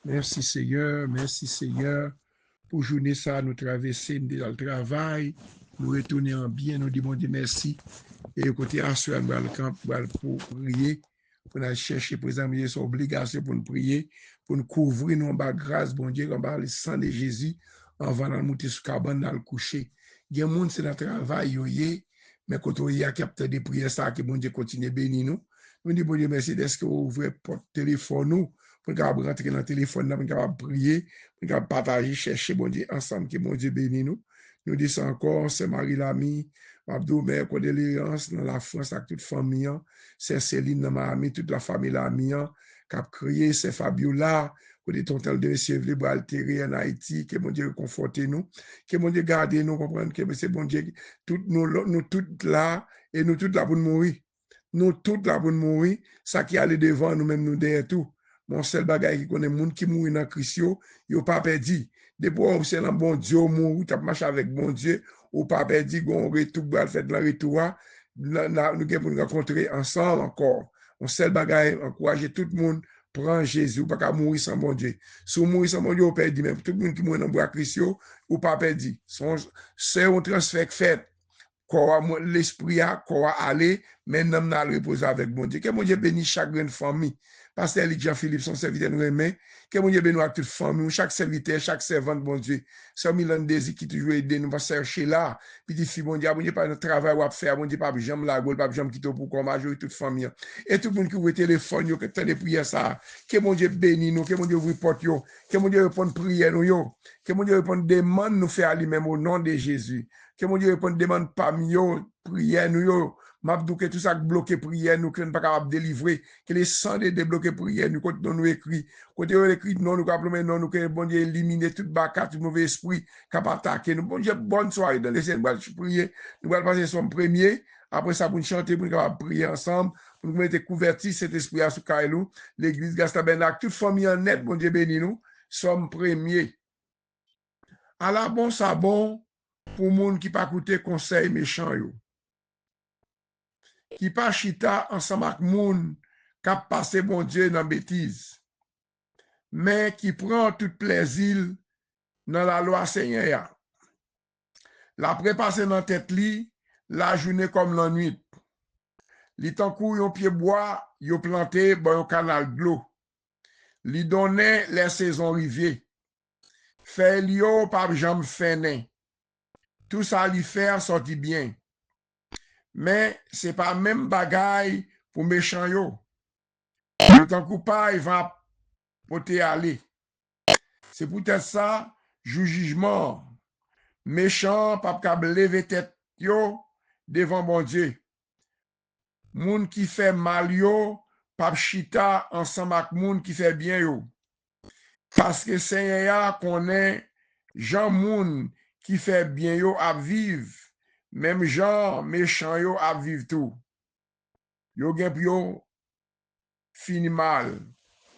Merci Seigneur, pour journée ça, nous traverser dans le travail, nous retourner en bien, nous disons bon Dieu merci, et côté assuré dans le camp pour prier, pour aller chercher, pour examiner son obligation pour nous prier, pour nous couvrir, nous en grâce, bon Dieu, en bas le sang de Jésus, avant de monter sur cabane, dans le coucher. Il y a des gens qui sont dans le travail, mais quand on y a capté des prières, ça, que bon Dieu continue à bénir nous. Nous disons bon Dieu merci, est-ce que vous ouvrez votre téléphone, nous, pour nous rentrer dans le téléphone, pour nous prier, pour nous partager, chercher bon Dieu ensemble, que bon Dieu bénisse nous. Nous disons encore, c'est Marie-Lamy, Abdou, mais condoléances dans la France avec toute famille, c'est Céline dans Miami, toute la famille Lamy, qui a crié, c'est Fabiola, côté tontel de Chevalier pour altérer en Haïti, que bon Dieu conforte nous, que bon Dieu garde nous, comprendre que c'est bon Dieu, nous toutes là, et nous toutes là pour nous mourir. Nous toutes là pour nous mourir, ça qui allait devant nous-mêmes, nous derrière tout. Mon seul bagage qui connaît monde qui mourit dans Christ, il n'a pas perdu. Depuis c'est un bon Dieu, mourir, tu as marché avec bon Dieu, ou pas perdu, on retour, fait de la retour, nous pour nous rencontrer ensemble encore. Mon seul bagage, encourager tout le monde, prendre Jésus, pas qu'à mourir sans bon Dieu. Si vous mourrez sans bon Dieu, vous perdez même. Tout le monde qui mourit dans le bois Christ, ou pas perdu. C'est un transfert fait. L'esprit a aller, mais nous allons reposer avec bon Dieu. Que mon Dieu bénisse chaque grande famille. Pasteur Jean-Philippe, son serviteur nous remet. Que mon Dieu bénisse à toute famille, chaque serviteur, chaque servante, bon Dieu. C'est un million de désirs qui toujours aidé, nous va chercher là. Puis dit, bon Dieu, pas notre travail à faire, bon Dieu, pas jamais la gueule, pas jamais quitter pour comme majorité toute famille. Et tout le monde qui ouvre téléphone, que t'as des prières ça. Que mon Dieu bénisse nous, que mon Dieu ouvre porte yo, que mon Dieu réponde prière nous yo, que mon Dieu réponde demande nous faire lui-même au nom de Jésus. Que mon Dieu réponde demande parmi yo, prière nous yo. M'abdou que tout ça bloqué prière nous, que nous pas capable de délivrer, que les sangs de débloquer prière nous, quand nous écrit, quand nous écrit non, nous capable non, nous que bon Dieu éliminer toute bacate, tout mauvais esprit, capable attaquer nous. Bon Dieu, bonne soirée dans les scènes, nous allons prier, nous allons passer son premier, après ça, pour nous chanter, pour nous capable prier ensemble, pour nous mettre couverti cet esprit à sous Kailou, l'église Gastabenac, toute famille en net, bon Dieu béni nous, sommes premiers. À la bon, ça bon, pour moun qui pas coûter conseil méchant yo. Qui pas chita ensemble avec moun qui passé bon Dieu dans bêtise. Mais qui prend tout plaisir dans la loi Seigneur. La prépasser dans tête li, la journée comme la nuit. Li tankou yon pied bois, yo planté bon canal de l'eau. Li donné les saisons rivières. Fait yo pas jambe fene. Tout ça li faire sorti bien. Mais c'est pas même bagaille pour méchant yo. Le temps coupable il va porter aller. C'est peut-être ça, jugement. Méchant, pas capable lever tête yo devant bon Dieu. Moun qui fait mal yo, pas chita ensemble avec moun qui fait bien yo. Parce que Seigneur connaît Jean moun qui fait bien yo à vivre. Même Jean méchant yo à vivre tout. Yo gen yo fini mal.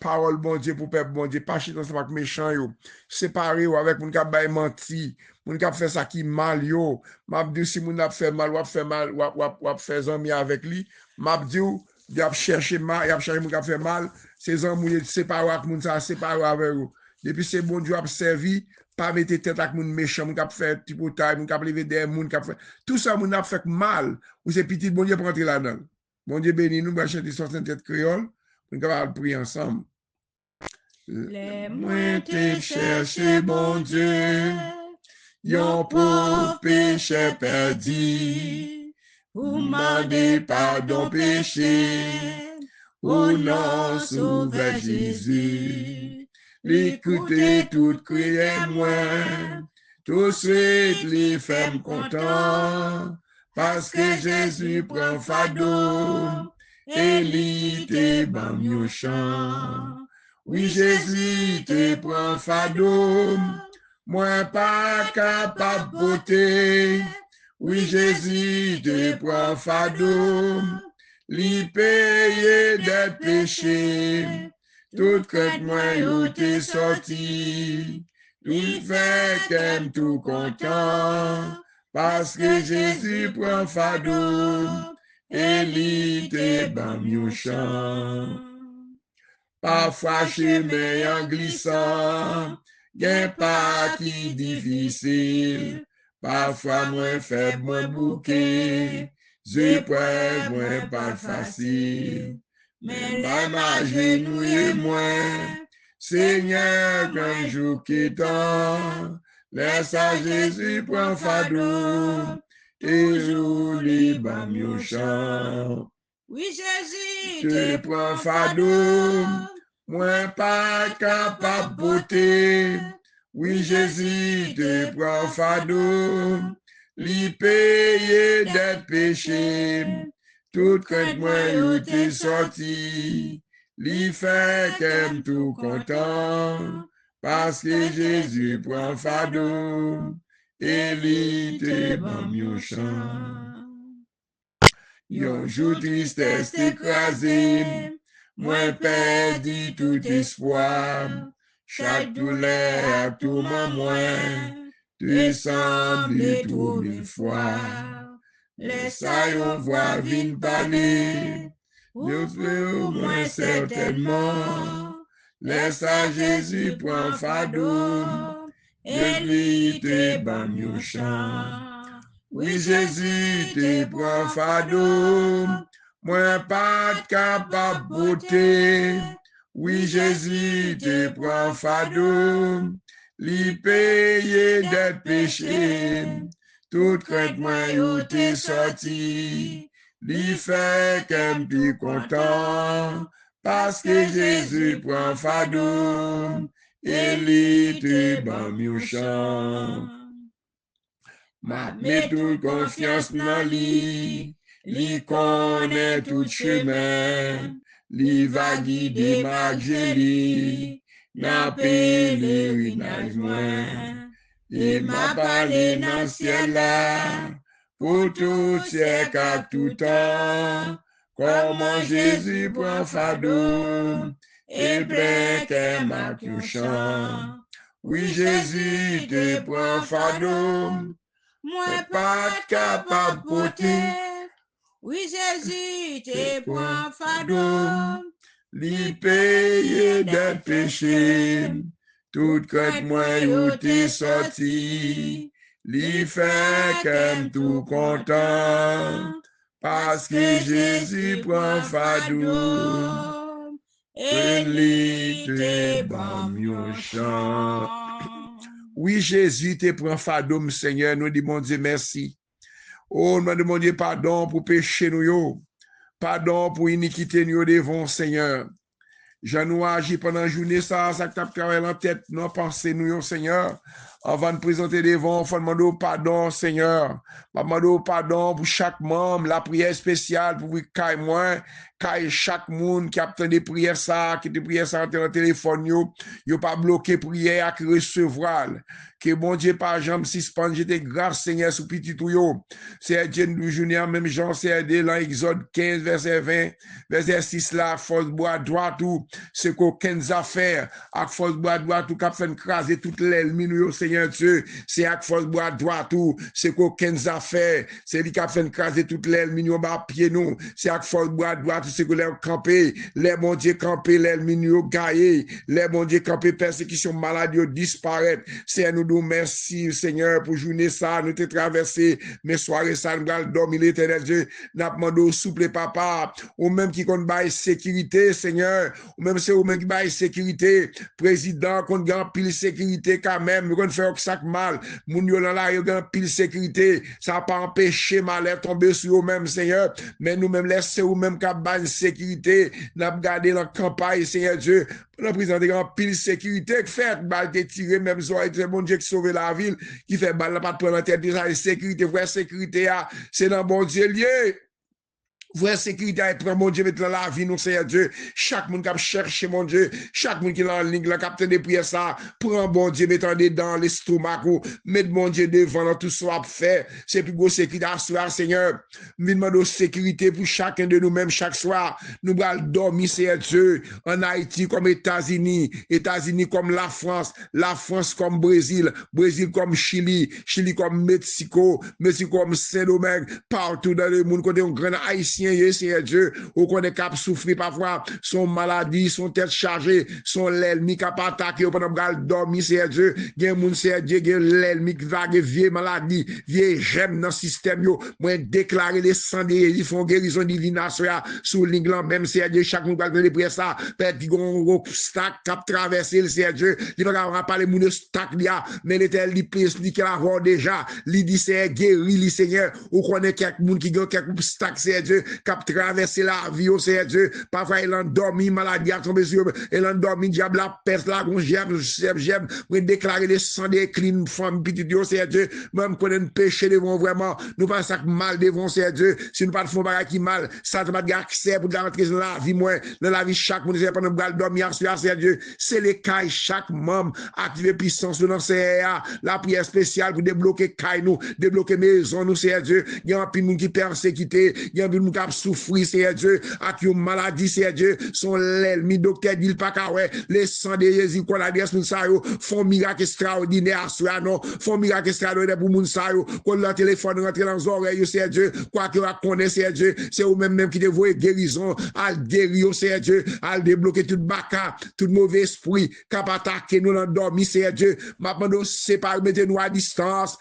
Parole bon Dieu pour peuple bon Dieu, pas chita ensemble avec méchant yo. Séparé ou avec moun qui bay menti, moun qui fait ça qui mal yo. M'a dit si moun a fait mal, ou fait zami avec lui, m'a dit il a cherché mal, il a cherché moun qui fait mal, ces amis séparé avec moun ça séparé avec eux. Depuis c'est bon Dieu a servi, pas mettre tête avec moun méchant, moun qui fait type taille, moun qui lever des moun qui fait tout ça moun a fait mal, ou c'est petit bon Dieu pour rentrer là-dedans. Bon Dieu béni nous, va chanter sur tête créole, on va prier ensemble. Les moins te chercher, bon Dieu, yon pour péché perdu, ou mandez pardon péché, ou non sauver Jésus. L'écouter tout crier moi, tout suite les femmes contents, parce que Jésus prend fardeau, et l'y te ban yo chant. Oui, Jésus te prend fardeau, moi pas capable porter. Oui, Jésus te prend fardeau, li paye des péchés. Tout crainte moi yo te sorti, il fait qu'aime tout content, parce que Jésus prend fardeau, et li te ban yo chant. parfois chemin en glissant, gen pas qui difficile, parfois moins faible, moins bouquet, épreuves moins pas facile, mais ma genouille moins, Seigneur, un jour qui tend, laisse à Jésus prend fardeau, et joue libre mieux chant. Oui, Jésus, te prend fardeau, moins pas capable beauté. Oui, Jésus te prend fardeau, li paye des péchés. Tout crainte moi où t'es sorti, li fait qu'aime tout content, parce que Jésus prend fardeau, et li te ban mieux chant. Yon jour tristesse écrasé, moins perdu tout espoir, chaque douleur à tout moment, te semble trop mille fois. Laisse yon voix vin parler, nous au moins certainement, laisse à Jésus prend fardeau, et lui te ban mieux chant. Oui, Jésus te prend fardeau, moi pas capable beauté. Oui, Jésus te prend fardeau, li paye des péchés. Toute crainte moi où t'es sorti, li fait qu'un plus content, parce que Jésus prend fardeau, et li te ban mieux chant. Ma mets toute confiance dans lui, li connaît tout chemin, li va guider ma gélie, n'a pèlerinage moins, et m'a parlé dans le ciel là, pour tout siècle à tout temps, comment Jésus prend fardeau, et plein qu'un m'a chant. Oui, Jésus te prend fardeau, moi pas capable porter. Oui, Jésus te prend fardeau, li paye des péchés. Toute crainte moi où t'es sorti, li fait qu'aime tout content, parce que Jésus prend fardeau, et li te ban mieux chant. Oui, Jésus te prend fardeau, Seigneur, nous disons, mon Dieu, merci. Oh, nous demandons pardon pour péché nous, yo. Pardon pour iniquité nous devant, Seigneur. Je nous agis pendant la journée, ça tape travail en tête, nous pensez nous, Seigneur. Avant de présenter devant, il faut demander pardon, Seigneur. Je demande pardon pour chaque membre, la prière spéciale pour moi, chaque monde qui a obtenu des prières ça, qui des prières ça dans le téléphone, yo pas bloqué prière à recevoir. Que bon Dieu par jambe suspend, j'étais grâce Seigneur sous petit tout yo. C'est Dieu nous journée même Jean c'est dans Exode 15 verset 20, verset 6 là, force bois droit tout, c'est qu'aucune affaire, avec force bois droit tout cap fait craser toute l'ennemi nous Seigneur Dieu, c'est avec force bois droit tout, c'est qu'aucune affaire, c'est lui qui a fait craser toute l'ennemi nous bas pied nous, c'est avec force bois droit tout, c'est que les camper, les bon Dieu camper l'ennemi nous gailler, les bon Dieu camper persécution maladie disparaître, c'est nous merci Seigneur pour journée ça, nous te traversé, mais soirée ça, nous allons dormir l'éternel Dieu, nous demandons souple papa, ou même qui compte bail sécurité Seigneur, ou même c'est ou même qui bail sécurité, président compte grand pile sécurité quand même, nous compte faire sac mal, moun yo dans la yo grand pile sécurité, ça n'a pas empêché malheur tomber sur eux même Seigneur, mais nous même laisser ou même qui bail sécurité, nous garder la campagne Seigneur Dieu, pour nous présenter grand pile sécurité, qui fait balle tiré même so c'est bon Dieu qui sauve la ville, qui fait balle pas de prendre en tête déjà sécurité, vraie sécurité c'est dans bon Dieu lié. Vraie sécurité, prend mon Dieu, mettre dans la vie, nous, Seigneur Dieu. Chaque monde qui a cherché, mon Dieu, chaque monde qui est en ligne, la capte des prières, ça, prend bon Dieu, mettant dans l'estomac, mettre mon Dieu devant, dans tout soit fait. C'est plus beau sécurité à soir, Seigneur. Nous demandons sécurité pour chacun de nous-mêmes, chaque soir. Nous allons dormir, Seigneur Dieu, en Haïti comme États-Unis, États-Unis comme la France comme Brésil, Brésil comme Chili, Chili comme Mexico, Mexico comme Saint-Domingue, partout dans le monde, côté un grand Haïtien. haïtien, Seigneur Dieu, ou qu'on est cap souffrir parfois, son maladie, son tête chargée, son l'ennemi qui a pas attaqué, ou pendant qu'il dormi, Seigneur Dieu, gen moun Seigneur Dieu, gen l'ennemi qui va gen vieille maladie, vieille gemme dans le système, yo, moi déclarer les sang de Jésus, font guérison divine sous l'inglan, même Seigneur Dieu, chaque monde va donner pour ça, peut-être qu'il y a un obstacle qui a traversé le Seigneur Dieu, il va pas parler moun obstacle, mais l'Éternel, il peut expliquer la voix déjà, il dit Seigneur, guéri, le Seigneur, ou connaît quelques monde qui a quelques obstacles, Seigneur Dieu, qui a traversé la vie, au Seigneur Dieu, parfois il a endormi, maladie a tombé sur, il a endormi, diable, la peste, la gonge, j'aime, pour déclarer les sang des clean, femme, petit Dieu, Seigneur Dieu, même qu'on a un péché devant vraiment, nous pas ça mal devant, Seigneur Dieu, si nous pas de fond bagage qui mal, ça ne va pas accès pour rentrer dans la vie, moi, dans la vie, chaque monde, c'est pas nous dormir, Seigneur Dieu, c'est les cailles, chaque membre, activer puissance, dans CA, la prière spéciale pour débloquer cailles, nous, débloquer maison, nous, Seigneur Dieu, il y a un peu de monde qui persécuté, il y a un peu de monde qui a souffert, Seigneur Dieu, avec une maladie, Seigneur Dieu, son l'ennemi, docteur dit pas qu'à ouais, les sang de Jésus qu'on adresse nous ça yo, font miracle extraordinaire à non, font miracle extraordinaire pour moun ça yo, qu'on le téléphone rentre dans les oreilles, Seigneur Dieu, quoi que va connaître, Seigneur Dieu, c'est ou même qui te voit guérison, à guérir, Seigneur Dieu, à débloquer tout baka, tout mauvais esprit, cap attaquer nous l'endormi, Seigneur Dieu, maintenant séparer, mettez-nous à distance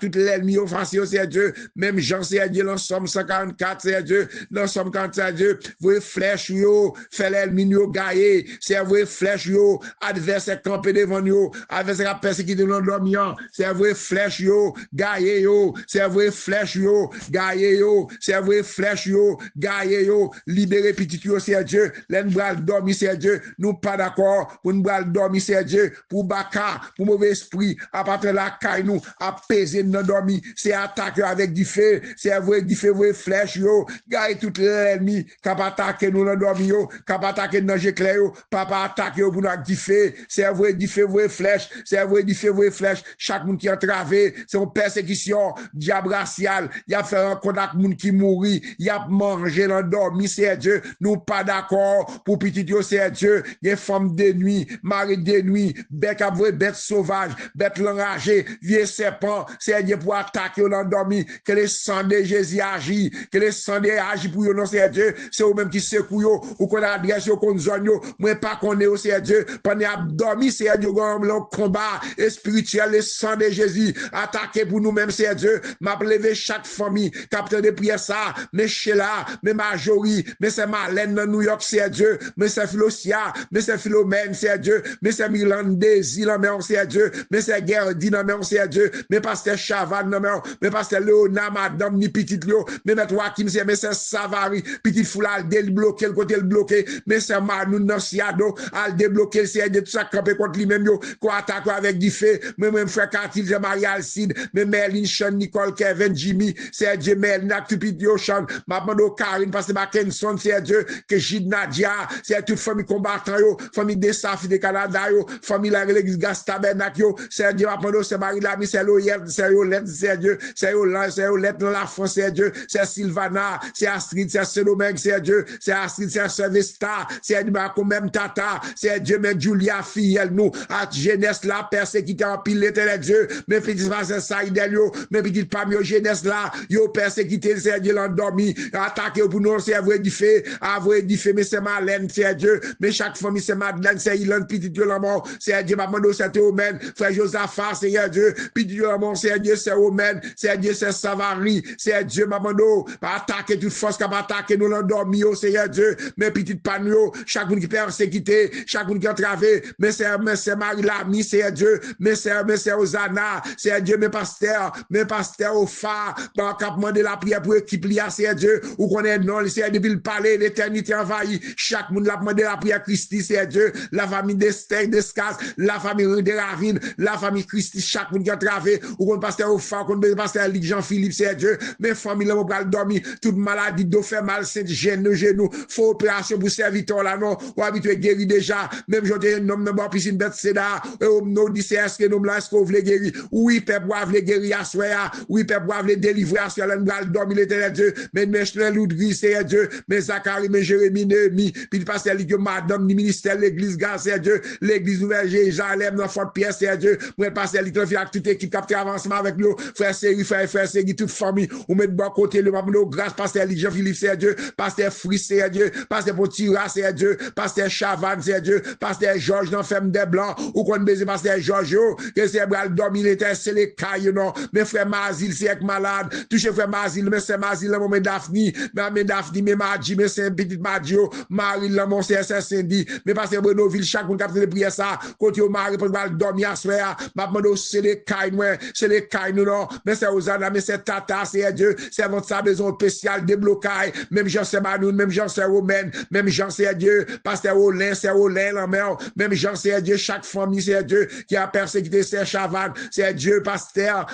tout l'ennemi au face, Seigneur Dieu, même Jean, Seigneur Dieu, dans Somme 144, Seigneur Dieu, dans Somme 47, Dieu, vous flèche yo, fait l'ennemi yo gaillé, c'est vous flèche yo, adversaire campé devant yo, adversaire persécuté dans l'endormant, c'est vous flèche yo, gaillé yo, c'est vous flèche yo, gaillé yo, c'est vous flèche yo, gaillé yo, libéré petit yo, Seigneur Dieu, l'en bral dormi, Seigneur Dieu, nous pas d'accord, pour nous bral dormi, Seigneur Dieu, pour baka, pour mauvais esprit, à partir de la caille nous, à peser dans dormi, c'est attaquer avec du feu, c'est vous du feu, vous flèche yo, gaillé tout l'ennemi, cap attaquer nous dans dormi yo, cap attaquer dans j'éclair yo, papa attaquer yo pour nous du feu, c'est vous du feu, vous flèche, c'est vous du feu, vous flèche, chaque monde qui a entravé, c'est une persécution, diable racial, il a fait un contact monde qui mourit, il a mangé dans dormi, c'est Dieu, nous pas d'accord pour petit yo, c'est Dieu, les femmes de nuit, mari de nuit, bête avoué, bête sauvage, bête l'enragée, vieux serpent, c'est Dieu pour attaquer dans dormi, que le sang de Jésus agit, que le sang de agit pour yo, non, c'est Dieu, c'est eux même qui secoue yo, ou qu'on adresse yo, qu'on zone yo, moi pas qu'on est au c'est Dieu, pendant abdomi, c'est Dieu, le combat spirituel, le sang de Jésus, attaquer pour nous-mêmes, c'est Dieu, m'a levé chaque famille, capteur de prière ça, mais Sheila, mais Marjorie, mais c'est Marlène dans New York, c'est Dieu, mais c'est Philosia, mais c'est Philomène, c'est Dieu, mais c'est Mirlandési, non, mais on c'est Dieu, mais c'est Gerdi, non, mais on c'est Dieu, mais pasteur Chavan, non, mais pasteur Léonard, madame, ni petit Léo, mais maître Joachim, mais c'est Savary, petit foulard, débloqué, le côté le bloqué, mais c'est Manoun, non, Siado, al débloquer, c'est Dieu, tout ça, campé contre lui-même, yo, quoi attaque avec du feu, même frère Katil, j'ai Marie Alcide, mais Merlin, Sean, Nicole, Kevin, Jimmy, c'est Dieu, Merlin, Actupid, yo, Sean, Mapando, Karine, parce que Mackinson, c'est Dieu, que Gide Nadia, c'est toute famille combattant, yo, famille des Safi, de Canada, yo, famille la l'église Gastabernac, yo, c'est Dieu, Mapando, c'est Marie Lamy, c'est Loyette, c'est Yolette, c'est Dieu, c'est Yolette dans la France, c'est Dieu, c'est Sylvana, c'est Astrid, c'est Sédomègue, c'est Dieu, c'est Astrid, c'est Sylvesta, c'est Dieu, même Tata, c'est Dieu, mais Julia, fille, elle nous, à jeunesse là, persécuté en pile, l'éternel Dieu, mais petit frère, ça, yo, mais petit parmi yo jeunesse là, yo persécuté, c'est Dieu, l'endormi, attaqué pour nous, c'est avoué du fait, mais c'est Marlène, c'est Dieu, mais chaque famille, c'est Madeleine, c'est Ilan, petit Dieu, la mort, c'est Dieu, maman, c'est Omen, frère Josaphat, c'est Dieu, petit Dieu, la mort, c'est Dieu, c'est Omen, c'est Dieu, c'est Savary, c'est Dieu, maman, attaquer toute force qui va attaquer nous, l'endormi, c'est Dieu, mais petit panneau, chaque monde qui persécuté, chaque monde qui entravé, mais c'est Marie Lamy, c'est Dieu, mais c'est Osana, c'est Dieu, mes pasteurs au phare, dans le campement de la prière pour équipe liée, c'est Dieu, ou qu'on est non, c'est depuis le palais, l'éternité envahie, chaque monde l'a demandé la prière Christi, c'est Dieu, la famille d'Esther, d'Escas, la famille de Ravine, la famille Christi, chaque monde qui a travé, ou qu'on pasteur au phare, qu'on pasteur Ligue Jean-Philippe, c'est Dieu, mes familles, là, on va dormir, toute maladie, d'eau fait mal, c'est genou, faut opération pour serviteur là, non, ou habitué guéri déjà, même j'en ai un homme dans ma piscine bête, c'est là, et on nous dit, c'est est-ce que nous là, est-ce qu'on veut guérir, oui, peuple, vous voulez guérir à soi, oui, peuple, vous voulez délivrer à soi, là, nous allons dormir l'éternel Dieu, mais l'oudri, c'est Dieu, mais Zacharie, mais Jérémie, Néhémie, puis le pasteur, que madame, le ministère, l'église, c'est Dieu, l'église nouvelle, Jérusalem, dans Fort Pierre, c'est Dieu, moi, le pasteur, il fait toute équipe qui a avancement avec nous, frère Série, toute famille, ou met de bon côté, le maman, de grâce, pasteur Jean-Philippe, c'est Dieu, pasteur Fris, c'est Dieu, pasteur Potira, c'est Dieu, pasteur Chavannes, c'est Dieu, pasteur Georges, dans Femme des Blancs, ou qu'on baiser pasteur Georges, que c'est bral dormir, c'est les cailles, non, mes frères Mazil, c'est avec malade, touché frère Mazil, mais c'est Mazil, mon Daphne, mais Daphne, mais Madji, mais c'est petite Madjo, Marie, mon c'est Cindy, mais pasteur Brenoville, chaque monde qui a fait prière ça, quand au mari, pour dormir à soir, ma demande, c'est les cailles, c'est les cailles, non, mais c'est aux ânes, mais c'est Tata, c'est Dieu, c'est votre sa maison spéciale, déblocage, même Jean c'est Manoun, même Jean c'est Romaine, même Jean c'est Dieu, pasteur Olin, c'est Olin, la mère, même Jean c'est Dieu, chaque famille c'est Dieu, qui a persécuté c'est Chavannes, c'est Dieu, pasteur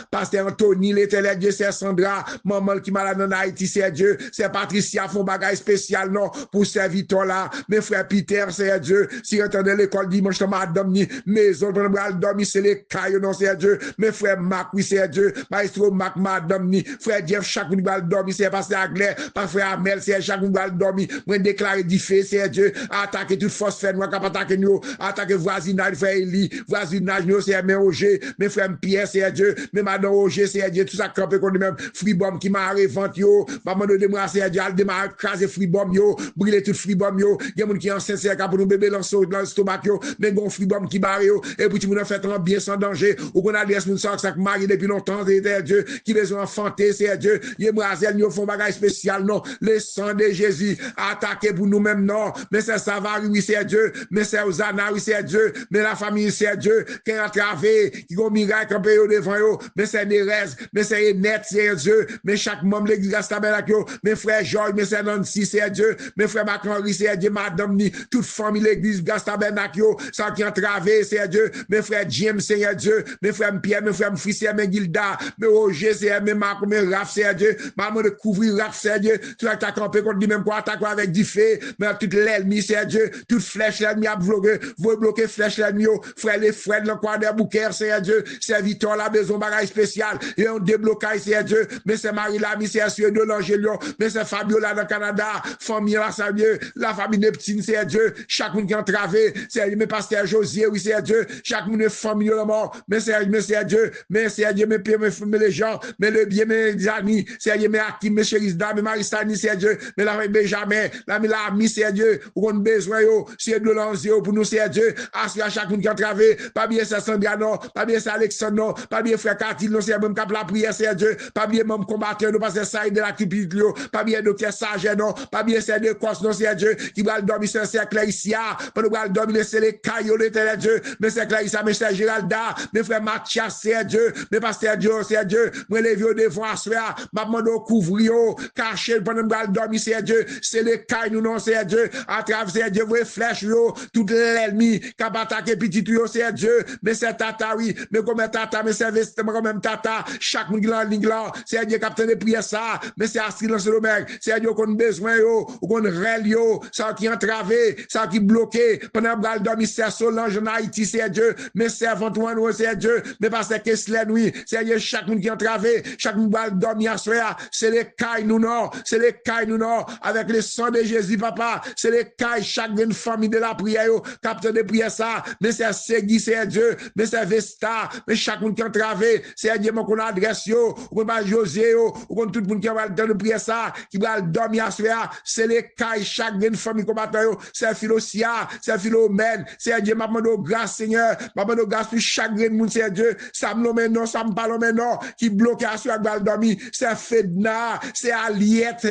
Anthony, l'éternel Dieu, c'est Sandra, maman qui malade en Haïti, c'est Dieu, c'est Patricia, font bagage spécial, non, pour serviteur là, mes frères Peter, c'est Dieu, si entendez l'école dimanche, madame ni, maison, pour le dormir, c'est les cailloux, non, c'est Dieu, mes frères Marc, oui, c'est Dieu, maestro Marc, madame ni, frère Jeff, chaque monde va dormir, c'est pasteur Aglaire, par frère Amel, c'est chaque monde va dormir, moi déclarer du fait, c'est Dieu, attaquer toute force fait, moi, capable attaquer nous, attaquer voisinage, frère Eli, voisinage, nous, c'est mes Roger, mes frères Pierre, c'est Dieu, mes madame Roger, c'est Dieu, tout ça campé contre même, fribom qui m'a revente, yo, maman de démarrer, c'est Dieu, elle démarre, craser fribom, yo, brûler tout fribom, yo, il y a des gens qui ont sincère, pour nous bébé dans le stomac, yo, mais bon fribom qui barre, yo, et puis tu m'en fait un bien sans danger, ou qu'on a des gens qui marié depuis longtemps, c'est Dieu, qui les ont enfantés, c'est Dieu, y a nous font bagage spécial, non, le sang de Jésus, attaqué pour nous-mêmes, non, mais c'est Savary, oui, c'est Dieu, mais c'est Osana, oui, c'est Dieu, mais la famille, c'est Dieu, qui a travé, qui ont miracle, campé devant eux, mais c'est Nerez, mais c'est Net, c'est Dieu, mais chaque membre de l'église Gastabellac, mes frères Georges, mais c'est Nancy, c'est Dieu, mes frères Macron-Henri, c'est Dieu, madame ni, toute famille de l'église Gastabellac, ça qui a travé, c'est Dieu, mes frères James, c'est Dieu, mes frères Pierre, mes frères Fils, c'est Gilda, mes Roger, c'est mes Marc, mes Raph, c'est Dieu, maman de couvrir Raph, c'est Dieu, tu vas t'accompagner contre lui-même quoi, attaquer avec du feu, mais toute l'ennemi, c'est Dieu, toute flèche, l'ennemi a bloqué, vous bloquez flèche, l'ennemi, frère les frères, le coin des bouquets, c'est Dieu, c'est Victor, la maison, bagage spécial, et on débloquage, c'est Dieu, mais c'est Marie Lamy, c'est Dieu de l'Angelion, mais c'est Fabio là dans le Canada, famille là, c'est Dieu, la famille Neptune, c'est Dieu, chaque monde qui a travé, c'est Dieu, mais pasteur Josier, oui, c'est Dieu, chaque monde est famille là mort, mais c'est Dieu, mais c'est Dieu, mes pères, mes les gens, mais le bien, mes amis, c'est Dieu, mes Hakim, mes Chérisda, mes Maristani, c'est Dieu, mais la famille Benjamin, l'ami, c'est Dieu, où on a besoin, c'est de l'ange, pour nous, c'est Dieu, assure à chaque monde qui a travé, pas bien c'est Sandra, non, pas bien c'est Alexandre, non, pas bien frère Katil, non, c'est même cap la prière, c'est Dieu, pas bien même combattre, non, parce que ça, de la cupidité, pas bien docteur Sage, non, pas bien c'est de Corse, non, c'est Dieu, qui va dormir sur un cercle ici, pour nous dormir, c'est les cailloux, l'éternel Dieu, mais c'est là, ça, mais c'est Géralda, mes frères Mathias, c'est Dieu, mes pasteurs Dieu, c'est Dieu, moi, les vieux devant à soi, ma demande au couvrir, cacher, pendant nous dormir, c'est Dieu, c'est les cailloux, non, c'est Dieu, à travers, c'est Dieu, vous flèches, tout l'ennemi, qui a attaqué petit tuyau, c'est Dieu, mais c'est Tata, oui, mais comme Tata, mais c'est vestement comme même Tata, chaque monde qui l'a en ligne là, c'est Dieu qui a de prier ça, mais c'est Astrid dans le mec, c'est Dieu qu'on a besoin, ou qu'on règle, ça qui est entravé, ça qui est bloqué, pendant que dormir, c'est Solange en Haïti, c'est Dieu, mais c'est avant toi, c'est Dieu, mais parce que c'est nuit, c'est Dieu, chaque monde qui est entravé, chaque monde qui dormir à soi, c'est les cailles, nous non, c'est les cailles, nous non, avec le sang de Jésus, papa, c'est les cailles, chaque famille de la prière, capteur de prière ça, mais c'est Segui, c'est Dieu, mais c'est Vesta, mais chaque monde qui est entravé, c'est Dieu, qu'on adresse, ou pas José, ou tout le monde qui va de prière ça, qui va dormir à soi, c'est les cailles, chaque famille combattant, c'est Philosia, c'est Philomène, c'est Dieu, maman de grâce, Seigneur, maman de grâce pour chaque monde, c'est Dieu, ça me nomme non, ça me parle maintenant, qui bloque à soi, qui va dormir, c'est Fedna, c'est Aliette,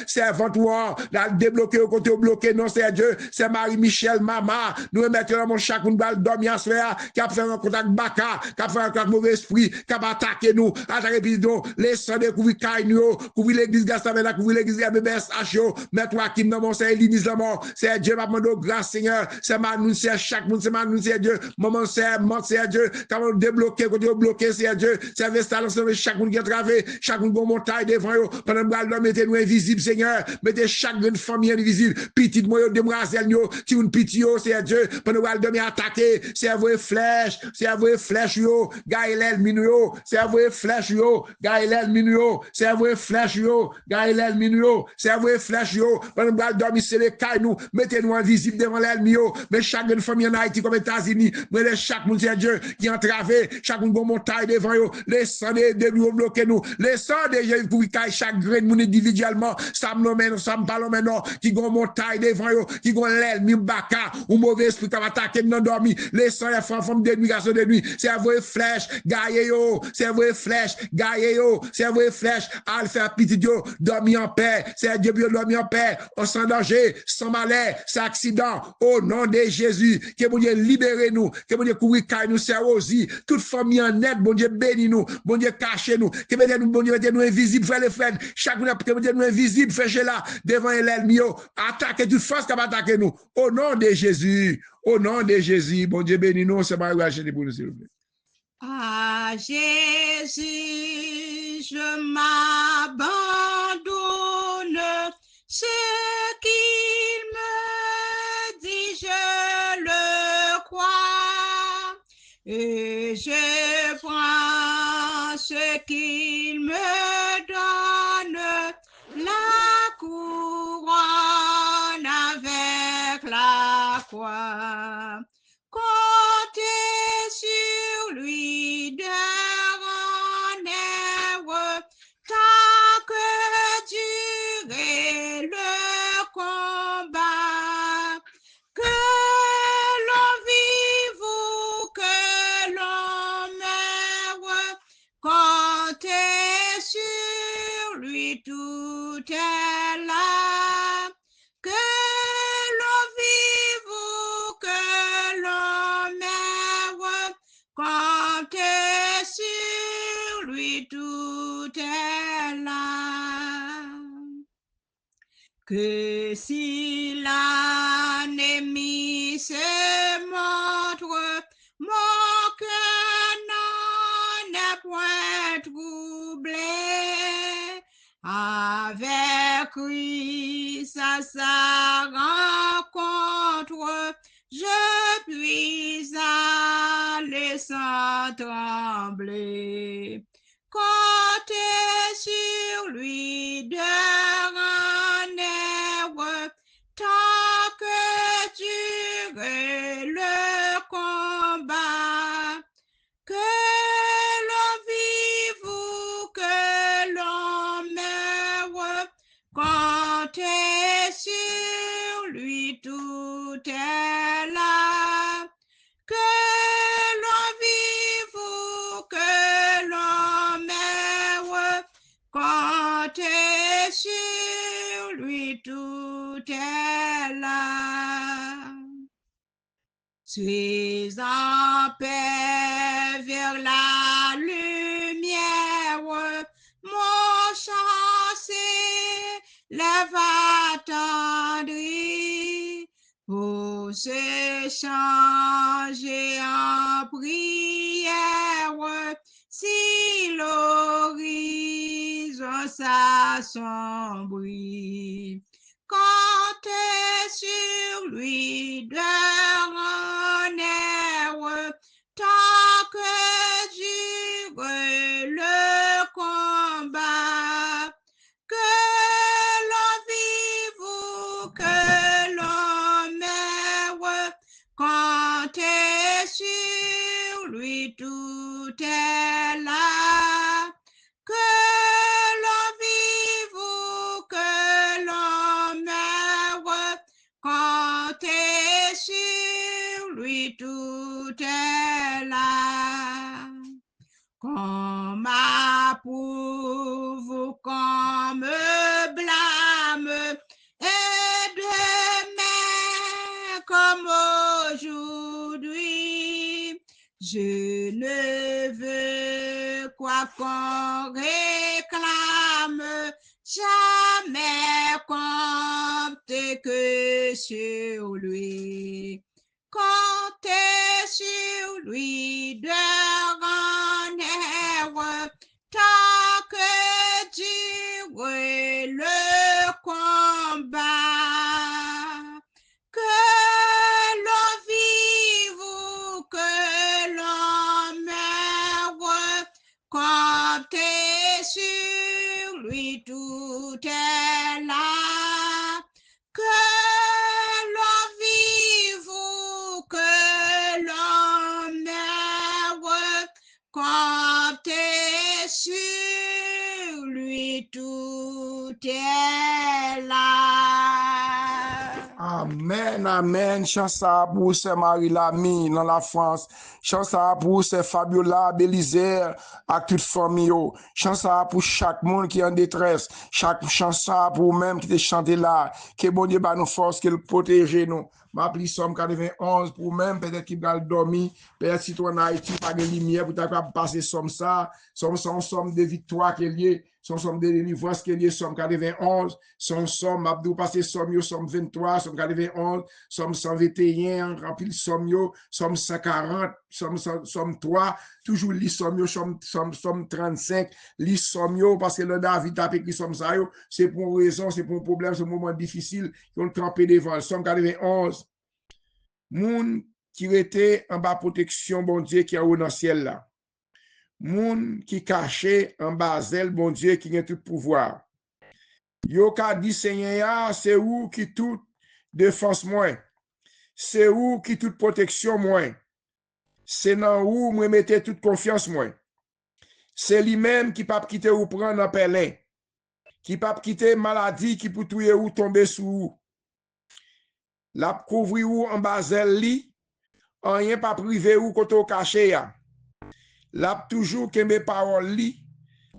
c'est Ventoir, là, débloqué au côté bloqué, non, c'est Dieu, c'est Marie-Michel, maman, nous mettons mon chaque monde va dormir à soi, qui a fait un contact baka, qui a fait un contact mauvais esprit, qui a attaqué nous, attaqué bidon, les sangs de couvrir Kainio, couvrir l'église Gastamena, couvrir l'église BBS HO, mettre Hakim dans mon c'est Éline Islamor, c'est Dieu, maman de grâce, Seigneur, c'est Manou, c'est chaque monde, c'est Manou, c'est Dieu, maman, c'est Dieu, quand on débloqué, quand on bloqué, c'est Dieu, c'est Vestal, c'est chaque monde qui a travé, chaque monde qui montagne devant eux, pendant que mettez-nous invisibles, Seigneur, mettez chaque grande famille invisible, petite moyen de demoiselle, qui une pitié, c'est Dieu, pendant que nous attaquer, c'est vos flèches, yo, Gaël Minio, c'est vos flèches, yo, Gaël Minio, c'est vos flèches, yo, Gaël Minio, c'est vos flèches, yo, pendant que dormir, c'est les cailles, nous, mettez-nous invisibles devant l'ennemi, mais chaque grande famille en Haïti, comme aux États-Unis, mais chaque monde, c'est Dieu, qui entravé, chaque monde montagne devant eux, les sangs de nous bloquer nous, les sangs de Jésus, chaque chaque grain de monde individuellement, ça me nomme, ça me parle maintenant, qui gon montagne devant yo, qui gon l'aile, mi baka, ou mauvais esprit qui va attaquer nous dormi, les sangs, les femmes de nuit, garçons de nuit, c'est un vrai flèche, gaye yo, c'est un vrai flèche, gaye yo, c'est un vrai flèche, al faire petit yo, dormi en paix, c'est un Dieu dormi en paix, sans danger, sans malheur, sans accident, au nom de Jésus, que bon Dieu libère nous, que bon Dieu couvre nous, c'est aussi, toute famille en aide, bon Dieu bénis nous, bon Dieu cache nous, que bon Dieu mette nous invisible, frère les frères, chaque fois que bon Dieu nous invisible, fait là, devant l'ennemi, attaquer toute force qui va attaquer nous, au nom de Jésus, bon Dieu bénis nous, c'est pas pour nous, s'il vous plaît. À Jésus, je m'abandonne, ce qu'il me dit, je le crois, et je prends ce qu'il me donne, la couronne avec la croix. Comptez sur lui de rendez-vous tant que durer le combat. Que l'on vive ou que l'on meure, comptez sur lui, tout est là. Que l'on vive ou que l'on meure, comptez sur lui, tout est là. Que si l'ennemi se montre, mon cœur n'en est point troublé. Avec Christ à sa rencontre, je puis aller sans trembler. Comptez sur lui de rendez-vous tant que dure le combat. Que l'on vive ou que l'on meure, comptez sur lui, tout est là. Que l'on vive ou que l'on meure, comptez sur lui, tout est là. Suis en paix vers la lumière, mon chant s'élève attendri pour se changer en prière si l'horizon s'assombrit. Comptez sur lui de rendez-vous tant que dure le combat. Que l'on vive ou que l'on meure, comptez sur lui, tout est là. Que l'on vive ou que l'on meure, comptez sur lui, tout est là. Qu'on m'approuve, qu'on me blâme, et demain comme aujourd'hui, je ne veux quoi qu'on réclame, jamais compter que sur lui. Comptez sur lui de rendez-vous tant que dure le combat. Que l'on vive ou que l'on meure, comptez sur lui, tout est là. Que l'on vive ou que l'on meure, comptez sur lui, tout était là. Amen, amen. Chance à pour c'est Marie-Lamy dans la France. Chance à pour c'est Fabiola Belizer avec toute famille. Chance à pour chaque monde qui est en détresse. Chaque chance à pour même qui te chanté là. Que bon Dieu bah nous force, qu'il protège nous. Ma pli somme 91 pour même peut-être qu'il va dormir. Peut-être si toi en Haïti pas de lumière pour t'accorder passer somme ça. Somme de victoire qu'il y a. Somme de délivrance qu'il y a. Somme 91. Somme Abdou passer somme yo. Somme 23. Somme 91. Somme 121. Rempli somme yo. Somme 140. Somme 3. Toujours li somme yo. Somme 35. Li somme yo. Parce que le David a écrit somme ça yo. C'est pour une raison. C'est pour un problème. C'est un moment difficile. Ils ont trempé devant. Somme 91. Moun qui était en bas protection, bon Dieu, qui est au dans le ciel là. Moun qui caché en bas zèle, bon Dieu, qui a tout pouvoir. Yo ka dit Seigneur, c'est où qui tout défense moi. C'est où qui toute protection moi. C'est dans où moi mettez toute confiance moi. C'est lui-même qui pas quitter ou prendre en pelin. Qui pas quitter maladie qui pour touyer ou tomber sous ou. La couvrir ou en bazel li, rien pas privé ou koto caché ya. La toujours que mes paroles li,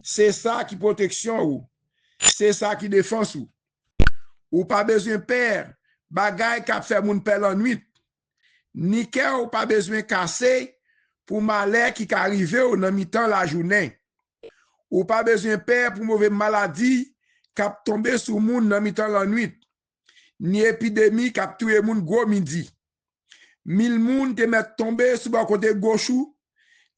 c'est ça qui protection ou. C'est ça qui défense ou. Ou pas besoin père, bagay k'ap fait moun pelle en nuit. Ni kè ou pas besoin casser pour malheur qui arrive ou dans mi-temps la journée. Ou pas besoin père pour mauvaise maladie k'ap tomber sous moun dans mi-temps la nuit. Ni épidémie qui a tué moun gros midi. 1000 moun te met tomber sur le côté gauche ou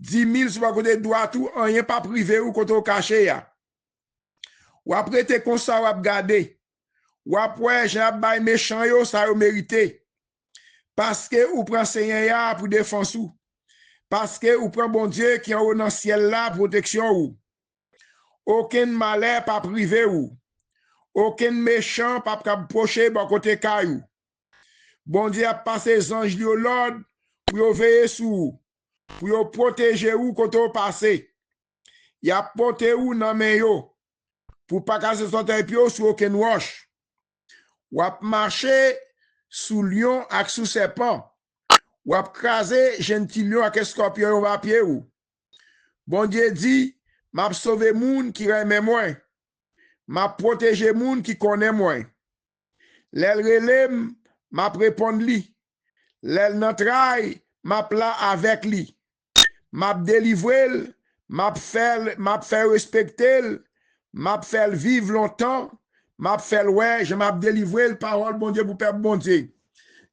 10 000 sur le côté droit ou rien pas privé ou côté caché ya. Ou après te comme ça ou ap gade. Ou après j'ai bay méchant yo ça yo mérité. Parce que ou prend Seigneur pour défense ou. Parce que ou prend bon Dieu qui en haut dans le ciel là protection ou. Aucun malheur pas privé ou. Aucun méchant pas approcher bon côté caillou. Bon Dieu a passé les anges de l'ordre pour veiller sur pour protéger ou quand on passe. Il a porté ou dans main yo pour pas casser son pied sur aucun roche. Ou a marché sous lion avec sous serpent. Ou a craser gentil lion avec scorpion à pied ou. Bon Dieu dit m'a sauvé moun qui aime moi. M'a protégé moun qui connaît moi. L'el relem m'a répondre li. L'el n'entraille m'a plat avec li. M'a délivré, m'a fait respecter, m'a fait vivre longtemps, m'a fait ouais, je m'a délivré le parole bon Dieu pour peuple bon Dieu.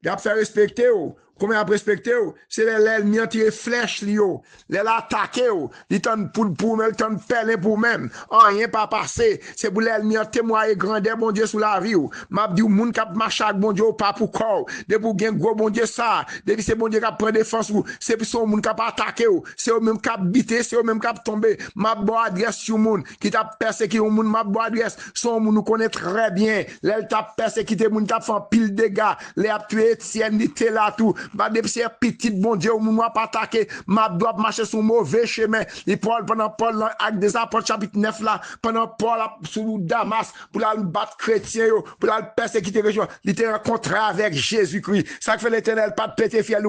M'a fait respecter comment a respecté c'est l'ennemi a tiré flèche li yo l'el attaqué il t'en pour même t'en pelle pour même rien pas passé c'est pour l'ennemi a témoigner grandeur bon Dieu sous la vie m'a dit moun k'ap marche avec bon Dieu pas pour corps de pour gain gros bon Dieu ça depuis c'est bon Dieu qui prend défense c'est pour son moun k'ap attaqué c'est eux même k'ap bité c'est eux même k'ap tomber m'a bon adresse sur moun qui t'a persécuté moun m'a bon adresse son moun nous connaît très bien l'el t'a persécuté moun t'a fait pile dégâts les a tué Etienne était là tout bah depuis c'est petit bon Dieu moun pas attaquer m'a doit marcher sur mauvais chemin il Paul pendant Paul avec des apôtres chapitre 9 là pendant Paul sur Damas pour la battre chrétien pour la persécuter région il était rencontré avec Jésus-Christ ça fait l'Éternel pas péter fiel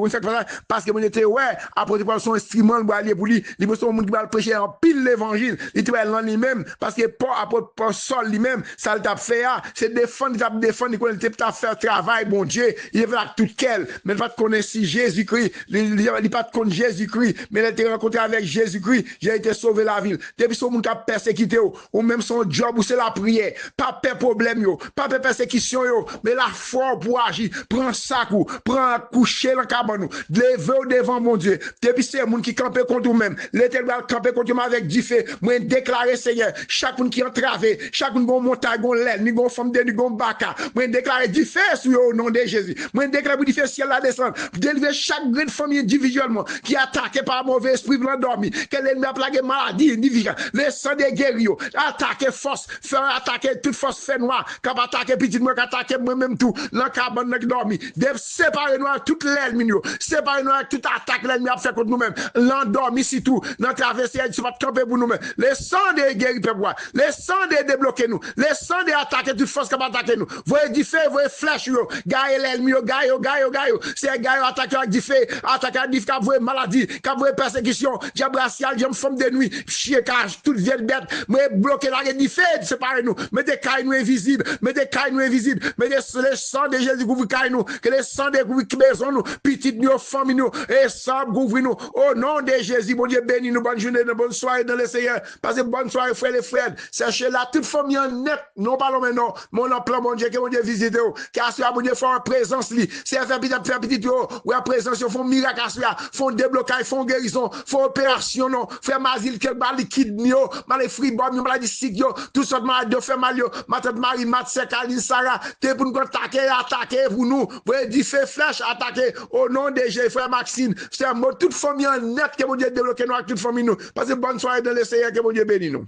parce que mon était ouais apôtre Paul son instrument pour aller pour lui il son monde qui va prêcher en pile l'évangile il était là lui-même parce que Paul apôtre Paul sol lui-même ça t'a fait c'est défendre il connaît t'a faire travail bon Dieu il est là tout quel mais pas connaître si Jésus-Christ il pas connaître Jésus-Christ mais il était rencontré avec Jésus-Christ j'ai été sauvé la ville depuis son monde qui a persécuté ou même son job ou c'est la prière pas de problème pas de persécution mais la foi pour agir prends sac ou prends coucher dans cabane lever devant mon Dieu depuis c'est monde qui camper contre vous-même l'Éternel camper contre vous avec du feu moi déclarer Seigneur chaque monde qui entravé chaque monde gon montagne gon l'aile ni gon femme de ni gon baka moi déclarer du feu sur au nom de Jésus moi déclarer du feu ciel la descendre délivrer chaque grande famille individuellement qui est attaquée par un mauvais esprit blanc dormi, que l'ennemi a plagué maladie individuelle, le sang des guerriers, attaquer force, faire attaquer toute force fait noire, qui va attaquer petit moi, qui attaquer moi-même tout, l'encarbone qui dormi, de séparer nous toute l'ennemi, séparer nous toute attaque l'ennemi a fait contre nous-mêmes, l'endormi si tout, dans traverser, il va camper pour nous-mêmes, le sang des guerriers peut voir, le sang des débloquer nous, le sang des attaquer toute force qui va attaquer nous, voyez du feu, voyez flèche, gagne l'ennemi, gagne, c'est gagne attaquer avec du feu, attaquer avec du feu, qui maladie, qui persécution, diable racial, diable femme de nuit, chien cage, toute vieille bête, mais bloquer la guerre du feu, séparer nous, mais des cailles nous invisibles, mais des cailles nous invisibles, mais le sang de Jésus couvre cailles nous, que le sang de couvre maison nous, petite nous, famille nous, et sang couvre nous, au nom de Jésus, bon Dieu béni nous, bonne journée, bonne soirée dans le Seigneur, passez bonne soirée, frères et frères, sachez là, toute famille en net, non parlons maintenant, mon plan, mon Dieu, que mon Dieu visite, car ce mon Dieu, fait en présence, c'est faire petit, ou en présence, font miracle, font déblocage, font guérison, font opération, non, frère Mazil, quel mal liquide, mal fribom, maladie sick, tout ça, mal fait mal, ma tante Marie, Mat, Sekaline, Sarah, t'es pour nous attaquer pour nous, vous dit fait flèche, attaquer, au nom de Jésus, frère Maxime, c'est un mot, toute famille en net, que mon Dieu débloque nous, toute famille nous, passez bonne soirée dans le Seigneur, que mon Dieu bénisse nous.